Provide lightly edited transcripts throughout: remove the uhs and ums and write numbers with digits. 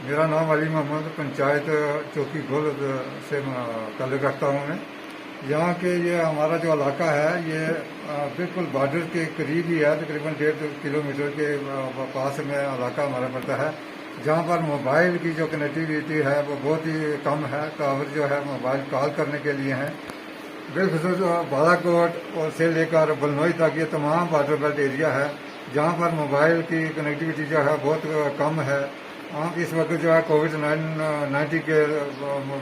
मेरा नाम अली मोहम्मद पंचायत चौकी गुल से ताल्लुक़ रखता हूँ मैं। यहाँ के ये हमारा जो इलाका है ये बिल्कुल बॉर्डर के करीब ही है, तकरीबन 1.5 किलोमीटर के पास में इलाका हमारा पड़ता है, जहाँ पर मोबाइल की जो कनेक्टिविटी है वो बहुत ही कम है। टावर जो है मोबाइल कॉल करने के लिए हैं। बिलखसूस बालाकोट और से लेकर बलनोई तक ये तमाम बॉर्डर बेल्ट एरिया है जहाँ पर मोबाइल की कनेक्टिविटी जो है बहुत कम है। इस वक्त जो है कोविड-19 के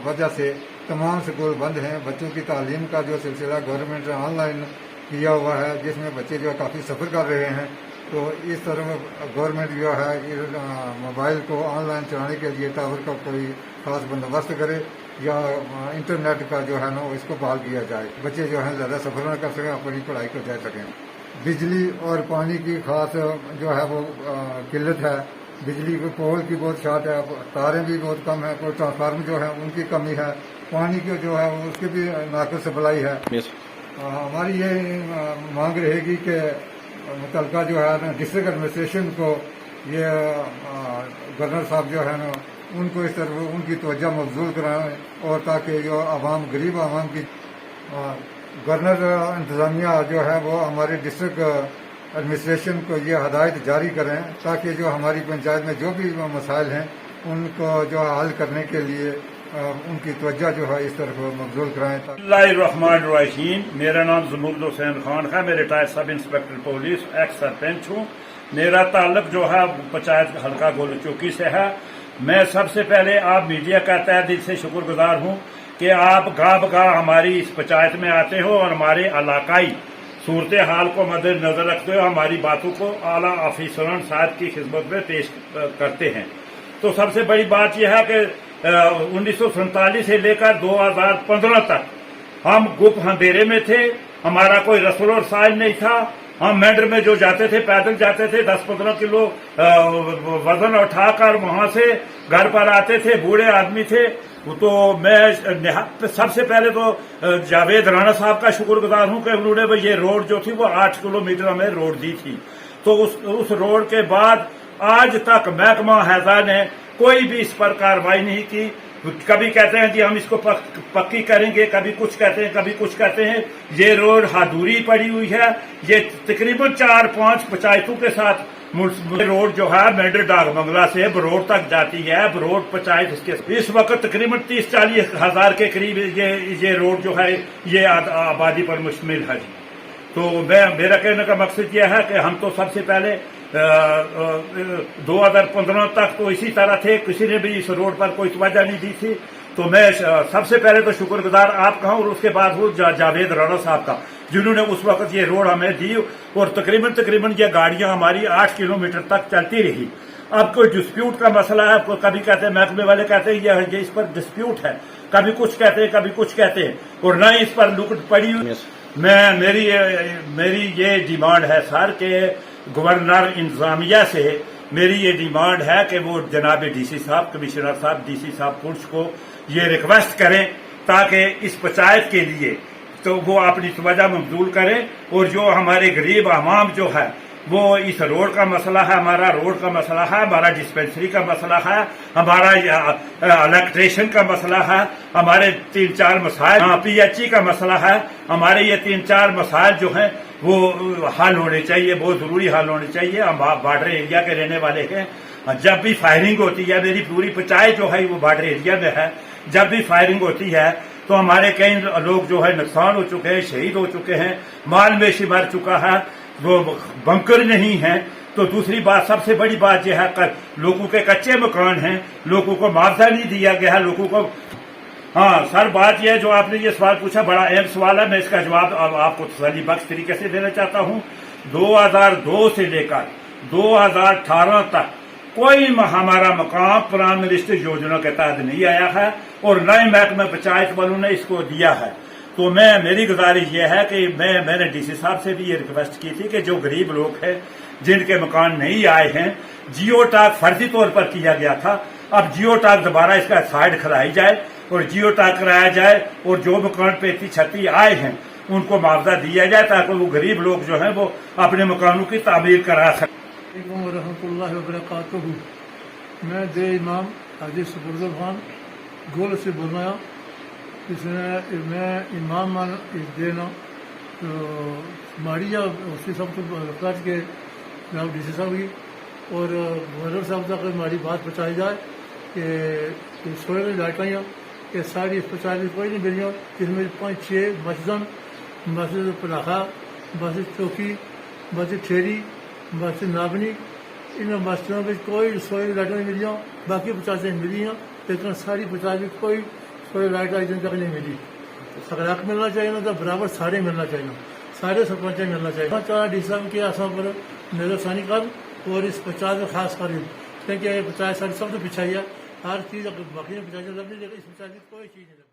वजह से तमाम स्कूल बंद हैं। बच्चों की तालीम का जो सिलसिला गवर्नमेंट ने ऑनलाइन किया हुआ है, जिसमें बच्चे जो है काफ़ी सफ़र कर रहे हैं। तो इस तरह गवर्नमेंट जो है मोबाइल को ऑनलाइन चलाने के लिए टावर का कोई खास बंदोबस्त करे या इंटरनेट का जो है ना इसको बहाल किया जाए, बच्चे जो है ज़्यादा सफ़र न कर सकें, अपनी पढ़ाई को जा सकें। बिजली और पानी की खास जो है वो किल्लत है। बिजली के पोल की बहुत शार्ट है, तारें भी बहुत कम है, कोई ट्रांसफार्मर जो है उनकी कमी है, पानी की जो है उसकी भी नाक़िस सप्लाई है। हमारी ये मांग रहेगी कि मुतलका जो है ना डिस्ट्रिक्ट एडमिनिस्ट्रेशन को ये गवर्नर साहब जो है ना उनको इस तरफ उनकी तवज्जो मबजूल कराएं और ताकि जो आवाम गरीब आवाम की गवर्नर इंतज़ामिया जो है वो हमारे डिस्ट्रिक्ट एडमिनिस्ट्रेशन को ये हदायत जारी करें ताकि जो हमारी पंचायत में जो भी मसाइल हैं उनको जो हल करने के लिए उनकी तवज्जो जो है इस तरफ मबजूल कराएं। बिस्मिल्लाहिर्रहमानिर्रहीम। मेरा नाम ज़ुनूर हुसैन खान है। मैं retired sub inspector police x sarpanch हूँ। मेरा ताल्लुक जो है पंचायत हल्का गोल चौकी से है। मैं सबसे पहले आप मीडिया का तहे दिल से शुक्रगुजार हूँ कि आप गाह बगाह हमारी इस पंचायत में आते हो और हमारे इलाकाई सूरत हाल को मद्देनजर रखते हुए हमारी बातों को आला अफसरान साहब की खिदमत में पेश करते हैं। तो सबसे बड़ी बात यह है कि 1947 से लेकर 2015 तक हम गुप अंधेरे में थे। हमारा कोई रसूल और साइल नहीं था। हम मेंढर में जो जाते थे पैदल जाते थे, 10-15 किलो वजन उठाकर वहां से घर पर आते थे। बूढ़े आदमी थे। तो मैं सबसे पहले तो जावेद राणा साहब का शुक्रगुजार हूं कि उन्होंने ये रोड जो थी वो 8 किलोमीटर हमें रोड दी थी। तो उस रोड के बाद आज तक महकमा हैजा ने कोई भी इस पर कार्रवाई नहीं की। कभी कहते हैं जी हम इसको पक्की करेंगे, कभी कुछ कहते हैं, कभी कुछ कहते हैं। ये रोड अधूरी पड़ी हुई है। ये तकरीबन 4-5 पंचायतों के साथ रोड जो है मेंढर डाक बंगला से बरोड़ तक जाती है। बरोड़ पंचायत इसके इस वक्त तकरीबन 30-40 हजार के करीब ये रोड जो है ये आबादी पर मुश्तमिल है। तो मेरा कहने का मकसद यह है कि हम तो सबसे पहले 2015 तक तो इसी तरह थे, किसी ने भी इस रोड पर कोई तवज्जो नहीं दी थी। तो मैं सबसे पहले तो शुक्रगुजार आपका हूं और उसके बाद हूँ जावेद राणा साहब का, जिन्होंने उस वक्त ये रोड हमें दी और तकरीबन ये गाड़ियां हमारी 8 किलोमीटर तक चलती रही। अब कोई डिस्प्यूट का मसला है, कभी कहते हैं महकमे वाले कहते हैं ये इस पर डिस्प्यूट है, कभी कुछ कहते हैं, कभी कुछ कहते हैं और न इस पर लुकट पड़ी हुई। मेरी ये डिमांड है सर कि गवर्नर इंतजामिया से मेरी ये डिमांड है कि वो जनाब डीसी साहब, कमिश्नर साहब, डीसी साहब पुलिस को ये रिक्वेस्ट करें ताकि इस पंचायत के लिए तो वो अपनी तवज्जो मबजूल करें और जो हमारे गरीब आवाम जो है वो इस रोड का मसला है, हमारा रोड का मसला है, हमारा डिस्पेंसरी का मसला है, हमारा इलेक्ट्रिशियन का मसला है, हमारे 3-4 मसाइल, PHE का मसला है, हमारे ये 3-4 मसाइल जो हैं वो हल होने चाहिए, बहुत जरूरी हल होने चाहिए। हम बॉर्डर एरिया के रहने वाले हैं। जब भी फायरिंग होती है, मेरी पूरी पंचायत जो है वो बॉर्डर एरिया में है, जब भी फायरिंग होती है तो हमारे कई लोग जो है नुकसान हो चुके हैं, शहीद हो चुके हैं, माल मेशी मर चुका है, वो बंकर नहीं है। तो दूसरी बात, सबसे बड़ी बात यह है लोगों के कच्चे मकान हैं, लोगों को मुआवजा नहीं दिया गया है, लोगों को। हाँ सर, बात यह जो आपने ये सवाल पूछा बड़ा अहम सवाल है, मैं इसका जवाब आपको तसल्ली बख्श तरीके से देना चाहता हूँ। 2002 से लेकर 2018 तक कोई हमारा मकान प्राइम मिनिस्टर योजना के तहत नहीं आया है और नए महकमे पंचायत वालों ने इसको दिया है। तो मेरी गुजारिश यह है कि मैंने डीसी साहब से भी ये रिक्वेस्ट की थी कि जो गरीब लोग हैं जिनके मकान नहीं आए हैं, जियो टैग फर्जी तौर पर किया गया था, अब जियो टैग दोबारा इसका साइड खिलाई जाए और जियो टैग कराया जाए और जो मकान 35-36 आए हैं उनको मुआवजा दिया जाए ताकि वो गरीब लोग जो हैं वो अपने मकानों की तामीर करा सकें। रहमतुल्लाहि व बरकातहू। मैं दे इमाम حاجی سپرد خان گول سے بول رہا ہوں. میں امام اس دینا تو ہماری اسی سب کو رفتار کے جناب ڈی سی صاحب کی اور گورنر صاحب تک ہماری بات پہنچائی جائے کہ سوئے میں لائٹیں یہ ساری اسپتال کوئی نہیں ملی جس میں 5-6 مسجد مسجد پلاخا مسجد چوکی مسجد ٹھیری مسجد نابنی ان مسجدوں میں کوئی سوئے لائٹیں نہیں ملی باقی 50 ملی ہیں لیکن ساری 50 کوئی کوئی لائٹ آئی تک نہیں ملی. اگر حق ملنا چاہیے نا تو برابر سارے ملنا چاہیے سارے سرپنچیں ملنا چاہیے. چار ڈی سی کے آسان پر نظر ثانی کر اور اس 50 میں خاص کر کیونکہ 50 ساری سب تو پچھائی ہے ہر چیز باقی میں پچھائی لگنی لیکن اس 50 کی کوئی چیز نہیں لگتی.